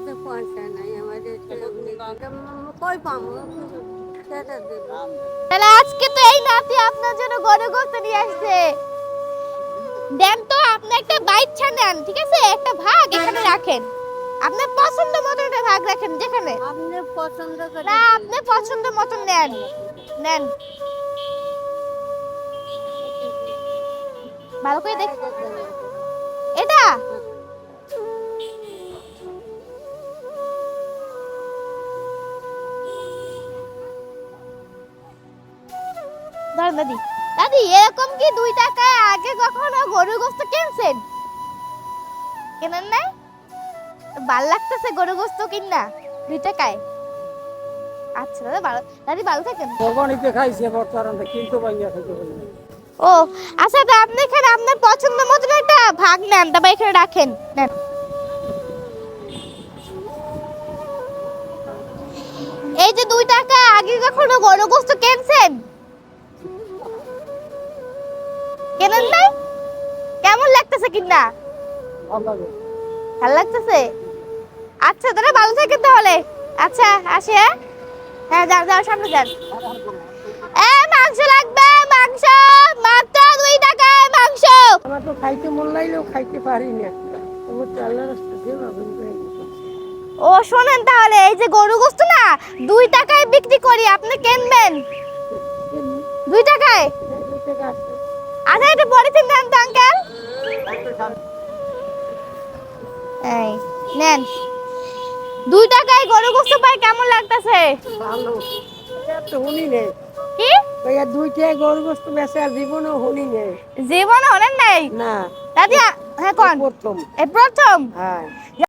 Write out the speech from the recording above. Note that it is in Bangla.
কাছে পয়সা নাই আমাদের কই পাবো সেটা দেবো। তাহলে আজকে তো এই নাতি আপনার জন্য গরু গোস্ত নিয়ে আসছে। দেন তো আপনি একটা বাইচ্ছা নেন, ঠিক আছে? একটা ভাগ এখানে রাখেন, আপনার পছন্দ মতো একটা ভাগ রাখেন যেখানে। আপনি পছন্দ করে না, আপনি পছন্দ মতো নেন, নেন। ভালো করে দেখ এটা। ধরেন দাদি। দাদি, এরকম কি 2 টাকায় আগে কখনো গরুর গোস্ত কিনছেন? কেনেন নাই? ভাল লাগতেছে গরুর গোস্ত কিনা 2 টাকায়? আচ্ছা দাদা, ভালো। দাদি ভালো থাকেন। কোরবানিতে খাইছে বর্তমানে কিন্তু ভাইয়া খাইতে পারি না। ও আচ্ছা, তা আপনি এখানে আপনার পছন্দ মতো একটা ভাগ নেন, তারপর এখানে রাখেন, নেন। এই যে 2 টাকা আগে কখনো গরুর গোস্ত কিনছেন? কেনেন নাই? কেমন লাগতেছে কিনা? ভালো লাগে। ভালো লাগতেছে? আচ্ছা দাদা, ভালো থাকেন তাহলে। আচ্ছা আসি। হ্যাঁ হ্যাঁ, যাও যাও, সামনে যান। মাংস লাগবে, মাংস। মাত্র 2 টাকায় মাংস। আমার তো খাইতে মন লাগলেও খাইতে পারি না। তবু তো আল্লাহর রাস্তা দিয়ে ভাবেন করে দিতে। ও শোনেন তাহলে, এই যে গরু গোস্ত না 2 টাকায় বিক্রি করি, আপনি কিনবেন 2 টাকায়? এই টাকা আছে। আচ্ছা, এটা পলিথিন দেন তো আঙ্কেল। এই নেন, 2 টাকায় গরু গোস্ত পাই, কেমন লাগতেছে? ভালো। এটা তো শুনি নেই। কি ভাইয়া 2টায় গরু গোস্ত বেচে আর জীবনেও শুনি নেই। জীবনে অনেক নাই না। দাদি? হ্যাঁ কোন? প্রথম। এই প্রথম? হ্যাঁ।